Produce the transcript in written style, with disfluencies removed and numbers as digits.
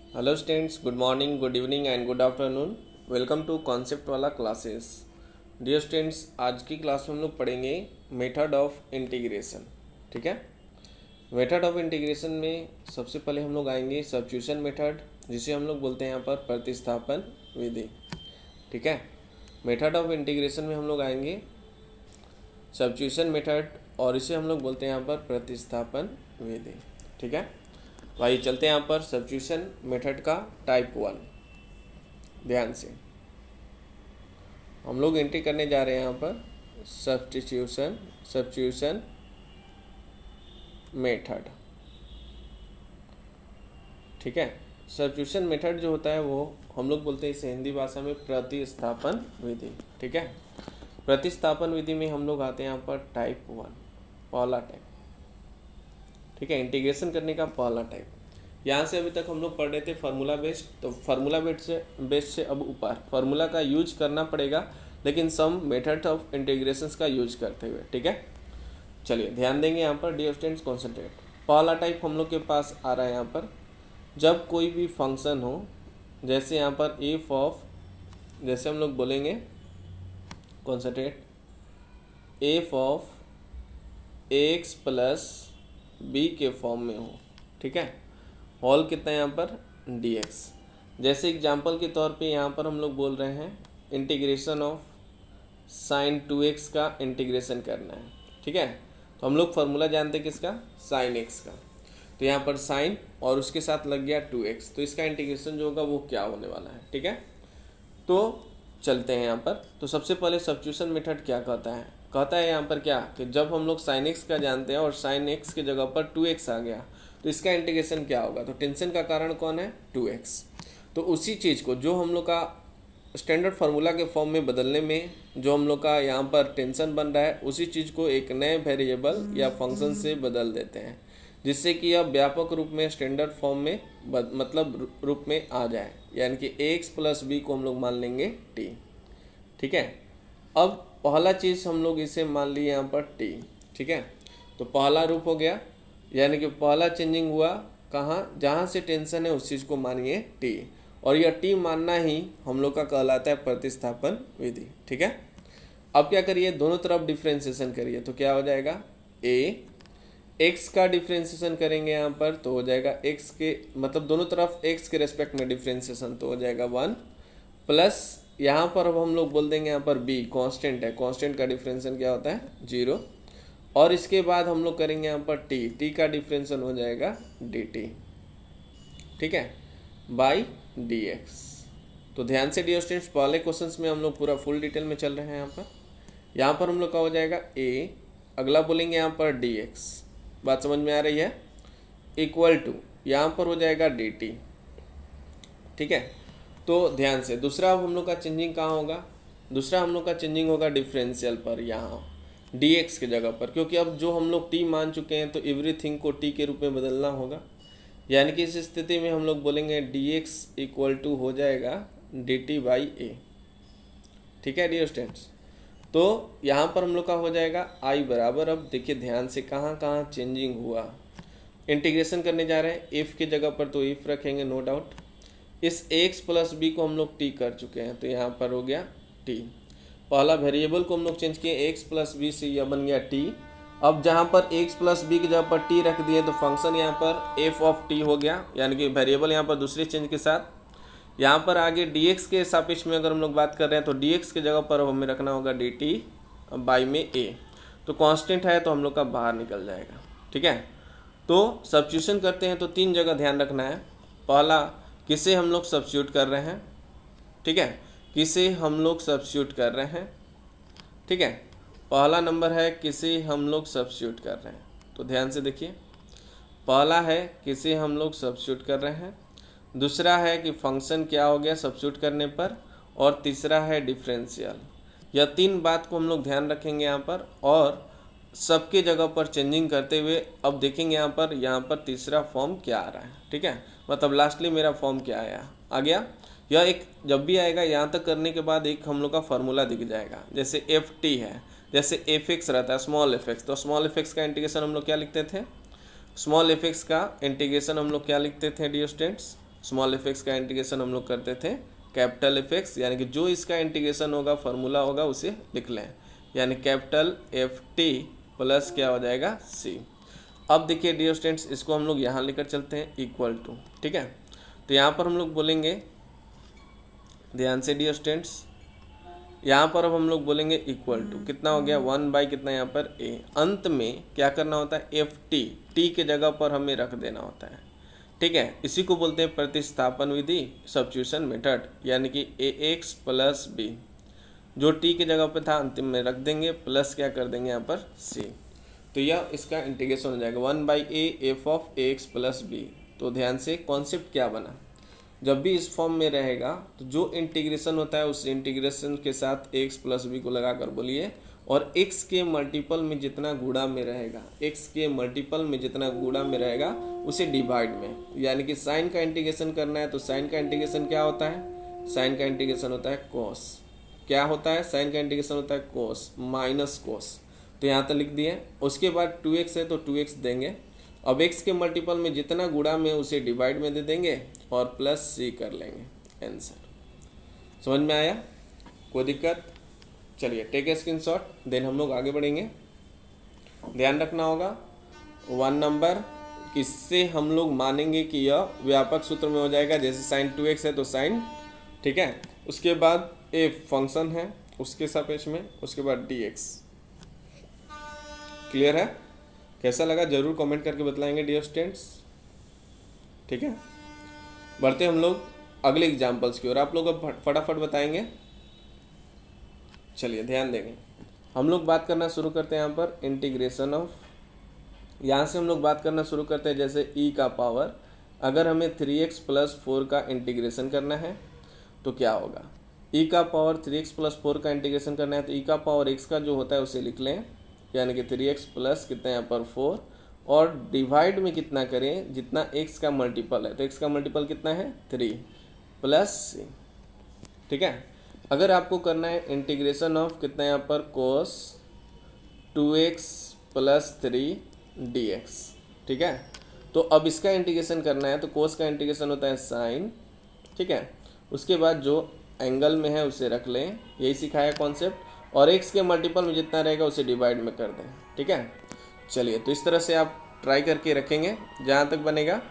Hello students, good morning, good evening and good afternoon. Welcome to concept वाला classes. Dear students, आज की class में हम लोग पढ़ेंगे मेथड ऑफ इंटीग्रेशन। ठीक है। मेथड ऑफ इंटीग्रेशन में सबसे पहले हम लोग आएंगे सब्स्टिट्यूशन मेथड, जिसे हम लोग बोलते हैं यहाँ पर प्रतिस्थापन विधि। ठीक है। मेथड ऑफ इंटीग्रेशन में हम लोग आएंगे सब्स्टिट्यूशन मेथड और इसे हम लोग बोलते हैं यहाँ पर प्रतिस्थापन विधि। ठीक है भाई, चलते हैं यहाँ पर सब्स्टिट्यूशन मेथड का टाइप 1। ध्यान से हम लोग एंट्री करने जा रहे हैं यहाँ पर सब्स्टिट्यूशन मेथड। ठीक है। सब्स्टिट्यूशन मेथड जो होता है वो हम लोग बोलते हैं इसे हिंदी भाषा में प्रतिस्थापन विधि। ठीक है। प्रतिस्थापन विधि में हम लोग आते हैं यहाँ पर टाइप 1, पहला टाइप। ठीक है। इंटीग्रेशन करने का पहला टाइप। यहाँ से अभी तक हम लोग पढ़ रहे थे फार्मूला बेस्ड, तो फार्मूला बेस्ड से अब ऊपर फार्मूला का यूज करना पड़ेगा, लेकिन सम मेथड ऑफ इंटीग्रेशंस का यूज करते हुए। ठीक है। चलिए ध्यान देंगे यहाँ पर, डियर स्टूडेंट्स कॉन्सेंट्रेट। पहला टाइप हम लोग के पास आ रहा है यहाँ पर, जब कोई भी फंक्शन हो, जैसे यहाँ पर एफ ऑफ, जैसे हम लोग बोलेंगे concentrate, F of X plus B के फॉर्म में हो। ठीक है। होल कितना है यहाँ पर dx। जैसे एग्जांपल के तौर पे यहाँ पर हम लोग बोल रहे हैं इंटीग्रेशन ऑफ साइन 2x का इंटीग्रेशन करना है। ठीक है। तो हम लोग फार्मूला जानते हैं किसका, साइन x का। तो यहाँ पर साइन और उसके साथ लग गया 2x, तो इसका इंटीग्रेशन जो होगा वो क्या होने वाला है। ठीक है। तो चलते हैं यहाँ पर। तो सबसे पहले सब्स्टिट्यूशन मेथड क्या कहता है यहाँ पर क्या, कि जब हम लोग साइन x का जानते हैं और साइन x की जगह पर 2x आ गया, तो इसका इंटीग्रेशन क्या होगा। तो टेंशन का कारण कौन है, 2x। तो उसी चीज़ को जो हम लोग का स्टैंडर्ड फार्मूला के फॉर्म में बदलने में जो हम लोग का यहाँ पर टेंशन बन रहा है, उसी चीज़ को एक नए वेरिएबल या फंक्शन से बदल देते हैं, जिससे कि अब व्यापक रूप में स्टैंडर्ड फॉर्म में मतलब रूप में आ जाए। यानी कि एक्स प्लस बी को हम लोग मान लेंगे टी। ठीक है। अब पहला चीज़ हम लोग इसे मान लिए यहाँ पर टी। ठीक है। तो पहला रूप हो गया, यानी कि पहला चेंजिंग हुआ कहाँ, जहाँ से टेंशन है उस चीज़ को मानिए टी, और यह टी मानना ही हम लोग का कहलाता है प्रतिस्थापन विधि। ठीक है। अब क्या करिए, दोनों तरफ डिफ्रेंशिएशन करिए, तो क्या हो जाएगा, ए एक्स का डिफ्रेंशिएशन करेंगे यहाँ पर तो हो जाएगा एक्स के मतलब दोनों तरफ एक्स के रेस्पेक्ट में डिफ्रेंशिएशन, तो हो जाएगा 1 प्लस यहाँ पर अब हम लोग बोल देंगे यहाँ पर बी कांस्टेंट है, कांस्टेंट का डिफ्रेंशिएशन क्या होता है 0, और इसके बाद हम लोग करेंगे यहाँ पर टी का डिफ्रेंशिएशन हो जाएगा dt। ठीक है, बाई dx। तो ध्यान से डियर स्टूडेंट्स, पहले क्वेश्चंस में हम लोग पूरा फुल डिटेल में चल रहे हैं। यहाँ पर हम लोग का हो जाएगा a, अगला बोलेंगे यहाँ पर dx, बात समझ में आ रही है, इक्वल टू यहाँ पर हो जाएगा dt। ठीक है। तो ध्यान से दूसरा अब हम लोग का चेंजिंग कहाँ होगा, दूसरा हम लोग का चेंजिंग होगा डिफरेंशियल पर, यहाँ dx की जगह पर, क्योंकि अब जो हम लोग t मान चुके हैं तो एवरीथिंग को t के रूप में बदलना होगा। यानी कि इस स्थिति में हम लोग बोलेंगे dx इक्वल टू हो जाएगा dt बाई a। ठीक है डियर स्टूडेंट्स। तो यहाँ पर हम लोग का हो जाएगा i बराबर, अब देखिए ध्यान से कहाँ कहाँ चेंजिंग हुआ। इंटीग्रेशन करने जा रहे हैं, इफ़ की जगह पर तो इफ़ रखेंगे नो डाउट। इस x प्लस बी को हम लोग t कर चुके हैं, तो यहाँ पर हो गया t। पहला वेरिएबल को हम लोग चेंज किए x प्लस बी से, यह बन गया t। अब जहाँ पर x प्लस बी की जगह पर t रख दिए तो फंक्शन यहाँ पर f ऑफ t हो गया, यानी कि वेरिएबल यहाँ पर दूसरे चेंज के साथ। यहाँ पर आगे dx के सापेक्ष में अगर हम लोग बात कर रहे हैं तो dx की जगह पर हमें रखना होगा dt बाई में a। तो कांस्टेंट है तो हम लोग का बाहर निकल जाएगा। ठीक है। तो सब्स्टिट्यूशन करते हैं तो 3 जगह ध्यान रखना है। पहला, किसे हम लोग सब्स्टिट्यूट कर रहे हैं। ठीक है, किसे हम लोग सब्स्टिट्यूट कर रहे हैं। ठीक है, पहला नंबर है किसे हम लोग सब्स्टिट्यूट कर रहे हैं। तो ध्यान से देखिए, पहला है किसे हम लोग सब्स्टिट्यूट कर रहे हैं, दूसरा है कि फंक्शन क्या हो गया सब्स्टिट्यूट करने पर, और तीसरा है डिफरेंशियल। यह 3 बात को हम लोग ध्यान रखेंगे यहाँ पर, और सबके जगह पर चेंजिंग करते हुए अब देखेंगे यहाँ पर तीसरा फॉर्म क्या आ रहा है। ठीक है, मतलब लास्टली मेरा फॉर्म क्या आया आ गया। यह एक जब भी आएगा यहाँ तक करने के बाद एक हम लोग का फार्मूला दिख जाएगा। जैसे एफ टी है, जैसे एफ एक्स रहता है स्मॉल एफ एक्स, तो स्मॉल एफ एक्स का इंटीग्रेशन हम लोग क्या लिखते थे, स्मॉल एफ एक्स का इंटीग्रेशन हम लोग क्या लिखते थे dear students, small F X का इंटीग्रेशन हम लोग करते थे कैपिटल एफ एक्स, यानी कि जो इसका इंटीग्रेशन होगा फार्मूला होगा उसे लिख लें, यानी कैपिटल एफ टी प्लस क्या हो जाएगा सी। अब देखिए डियर स्टूडेंट्स, इसको हम लोग यहाँ लेकर चलते हैं इक्वल टू, ठीक है। तो यहाँ पर हम लोग बोलेंगे, ध्यान से डियर स्टूडेंट्स, यहाँ पर अब हम लोग बोलेंगे इक्वल टू कितना हो गया 1 बाई कितना यहाँ पर a। अंत में क्या करना होता है एफ टी, टी के जगह पर हमें रख देना होता है, ठीक है। इसी को बोलते हैं प्रतिस्थापन विधि, सब्स्टिट्यूशन मेथड, यानी कि ए एक्स प्लस बी, जो टी के जगह पर था अंतिम में रख देंगे, प्लस क्या कर देंगे यहाँ पर सी। तो यह इसका इंटीग्रेशन हो जाएगा 1 by A F of A X plus B. तो ध्यान से कॉन्सेप्ट क्या बना, जब भी इस फॉर्म में रहेगा तो जो इंटीग्रेशन होता है उस इंटीग्रेशन के साथ एक्स प्लस बी को लगाकर बोलिए, और x के मल्टीपल में जितना गुणा में रहेगा, x के मल्टीपल में जितना गुणा में रहेगा उसे डिवाइड में, यानी कि साइन का इंटीग्रेशन करना है तो साइन का इंटीग्रेशन क्या होता है, साइन का इंटीग्रेशन होता है कोस। क्या होता है, साइन का इंटीग्रेशन होता है कोस माइनस कोस। तो यहाँ तक लिख दिए। उसके बाद 2x है तो 2x देंगे, अब x के मल्टीपल में जितना गुणा में उसे डिवाइड में दे देंगे और प्लस सी कर लेंगे आंसर। समझ में आया, कोई दिक्कत? चलिए टेक ए स्क्रीनशॉट, देन हम लोग आगे बढ़ेंगे। ध्यान रखना होगा 1 नंबर, किससे हम लोग मानेंगे कि यह व्यापक सूत्र में हो जाएगा, जैसे साइन 2x है तो साइन, ठीक है। उसके बाद ए फंक्शन है उसके सापेक्ष में, उसके बाद dx। क्लियर है? कैसा लगा जरूर कमेंट करके बताएंगे डियर स्टूडेंट्स, ठीक है। बढ़ते हम लोग अगले एग्जाम्पल्स की ओर, आप लोग अब फटाफट बताएंगे। चलिए ध्यान देंगे, हम लोग बात करना शुरू करते हैं यहाँ पर इंटीग्रेशन ऑफ, यहाँ से हम लोग बात करना शुरू करते हैं जैसे e का पावर, अगर हमें 3x प्लस 4 का इंटीग्रेशन करना है तो क्या होगा, e का पावर 3x प्लस 4 का इंटीग्रेशन करना है तो e का पावर x का जो होता है उसे लिख लें, यानी कि 3x प्लस कितना यहाँ पर 4, और डिवाइड में कितना करें जितना x का मल्टीपल है, तो x का मल्टीपल कितना है 3 प्लस c, ठीक है। अगर आपको करना है इंटीग्रेशन ऑफ कितना यहाँ पर कोस 2x प्लस 3 dx, ठीक है। तो अब इसका इंटीग्रेशन करना है तो कोस का इंटीग्रेशन होता है साइन, ठीक है। उसके बाद जो एंगल में है उसे रख लें, यही सिखाया कॉन्सेप्ट, और x के मल्टीपल में जितना रहेगा उसे डिवाइड में कर दें, ठीक है। चलिए तो इस तरह से आप ट्राई करके रखेंगे, जहाँ तक बनेगा